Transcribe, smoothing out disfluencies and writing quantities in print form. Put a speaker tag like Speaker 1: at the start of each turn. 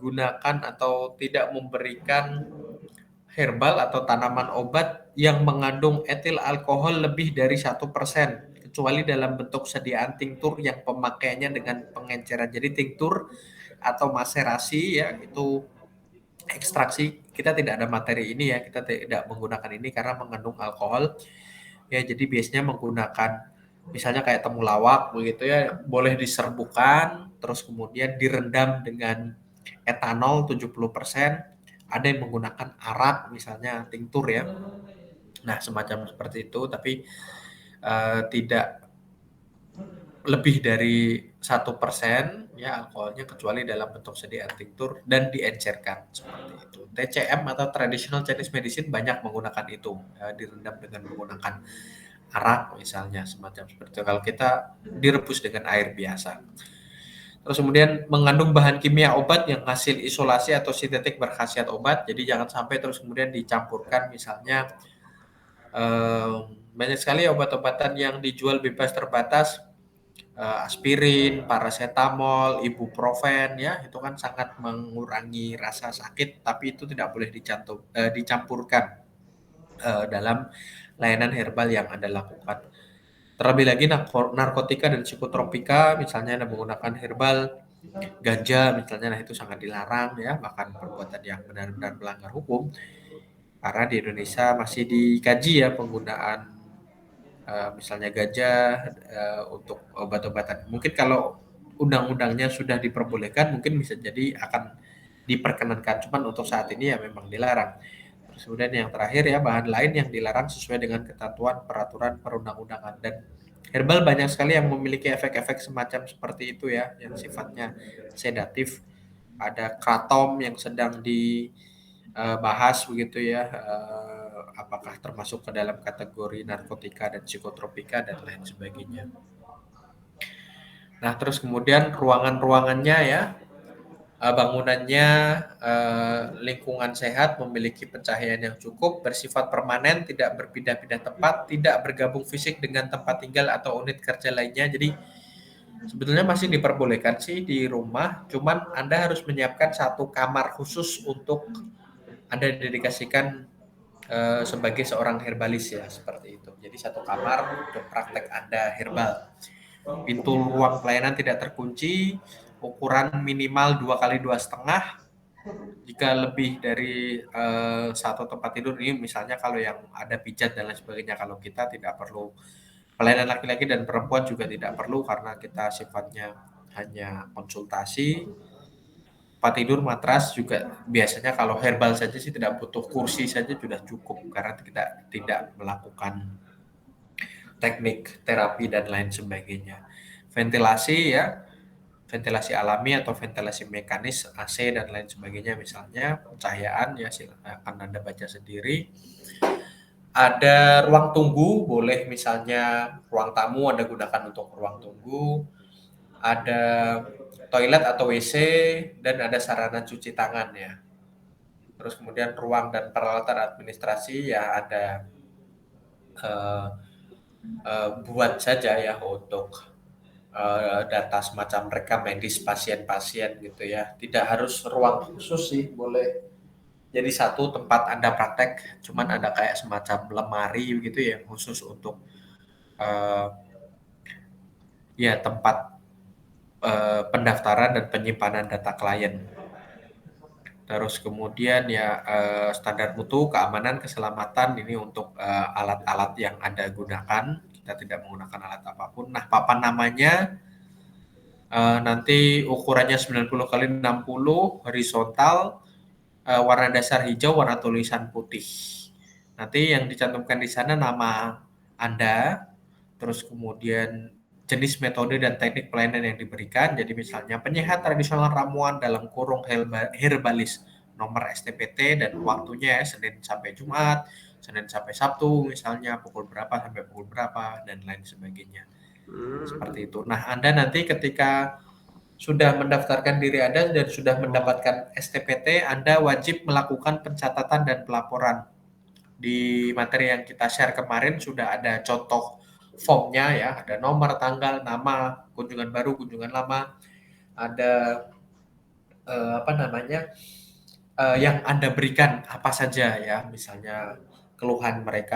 Speaker 1: menggunakan atau tidak memberikan herbal atau tanaman obat yang mengandung etil alkohol lebih dari 1%, kecuali dalam bentuk sediaan tinktur yang pemakaiannya dengan pengenceran. Jadi tinktur atau maserasi ya itu ekstraksi, kita tidak ada materi ini ya, kita tidak menggunakan ini karena mengandung alkohol. Ya, jadi biasanya menggunakan misalnya kayak temulawak begitu ya, boleh diserbukan, terus kemudian direndam dengan etanol 70%, ada yang menggunakan arak misalnya tinktur ya. Nah, semacam seperti itu, tapi tidak lebih dari 1% ya alkoholnya kecuali dalam bentuk sediaan tinktur dan diencerkan seperti itu. TCM atau traditional Chinese medicine banyak menggunakan itu, direndam dengan menggunakan arak misalnya semacam seperti itu. Kalau kita direbus dengan air biasa. Terus kemudian mengandung bahan kimia obat yang hasil isolasi atau sintetik berkhasiat obat. Jadi jangan sampai terus kemudian dicampurkan misalnya banyak sekali obat-obatan yang dijual bebas terbatas, aspirin, paracetamol, ibuprofen ya, itu kan sangat mengurangi rasa sakit, tapi itu tidak boleh dicampurkan dalam layanan herbal yang Anda lakukan. Terlebih lagi narkotika dan psikotropika, misalnya Anda menggunakan herbal, ganja misalnya, nah itu sangat dilarang ya, bahkan perbuatan yang benar-benar melanggar hukum. Karena di Indonesia masih dikaji ya penggunaan misalnya ganja untuk obat-obatan. Mungkin kalau undang-undangnya sudah diperbolehkan, mungkin bisa jadi akan diperkenankan. Cuman untuk saat ini ya memang dilarang. Terus kemudian yang terakhir ya bahan lain yang dilarang sesuai dengan ketentuan peraturan perundang-undangan, dan herbal banyak sekali yang memiliki efek-efek semacam seperti itu ya, yang sifatnya sedatif. Ada kratom yang sedang dibahas begitu ya, apakah termasuk ke dalam kategori narkotika dan psikotropika dan lain sebagainya. Nah, terus kemudian ruangan-ruangannya ya, bangunannya lingkungan sehat, memiliki pencahayaan yang cukup, bersifat permanen, tidak berpindah-pindah tempat, tidak bergabung fisik dengan tempat tinggal atau unit kerja lainnya. Jadi sebetulnya masih diperbolehkan sih di rumah, cuman Anda harus menyiapkan satu kamar khusus untuk Anda dedikasikan sebagai seorang herbalis ya, seperti itu. Jadi satu kamar untuk praktek Anda herbal. Pintu ruang pelayanan tidak terkunci, ukuran minimal 2 kali 2,5. Jika lebih dari satu tempat tidur ini, misalnya kalau yang ada pijat dan lain sebagainya, kalau kita tidak perlu, pelayanan laki-laki dan perempuan juga tidak perlu karena kita sifatnya hanya konsultasi. Tempat tidur, matras juga biasanya kalau herbal saja sih tidak butuh, kursi saja sudah cukup karena kita tidak melakukan teknik terapi dan lain sebagainya. Ventilasi ya, ventilasi alami atau ventilasi mekanis, AC dan lain sebagainya misalnya, pencahayaan ya silakan Anda baca sendiri. Ada ruang tunggu, boleh misalnya ruang tamu Anda gunakan untuk ruang tunggu. Ada toilet atau WC dan ada sarana cuci tangan ya. Terus kemudian ruang dan peralatan administrasi ya ada buat saja ya untuk data semacam rekam medis pasien-pasien gitu ya. Tidak harus ruang khusus sih, boleh jadi satu tempat Anda praktek, cuman ada kayak semacam lemari gitu ya khusus untuk uh, ya tempat pendaftaran dan penyimpanan data klien. Terus kemudian ya standar mutu, keamanan, keselamatan ini untuk alat-alat yang Anda gunakan. Kita tidak menggunakan alat apapun. Nah, papan namanya nanti ukurannya 90 kali 60 horizontal, warna dasar hijau, warna tulisan putih. Nanti yang dicantumkan di sana nama Anda, terus kemudian jenis metode dan teknik pelayanan yang diberikan. Jadi misalnya penyehat tradisional ramuan dalam kurung herbalis, nomor STPT dan waktunya ya, Senin sampai Jumat, Senin sampai Sabtu misalnya pukul berapa sampai pukul berapa dan lain sebagainya. Seperti itu. Nah, Anda nanti ketika sudah mendaftarkan diri Anda dan sudah mendapatkan STPT, Anda wajib melakukan pencatatan dan pelaporan. Di materi yang kita share kemarin sudah ada contoh formnya ya, ada nomor, tanggal, nama, kunjungan baru, kunjungan lama, ada apa namanya, yang Anda berikan apa saja ya, misalnya keluhan mereka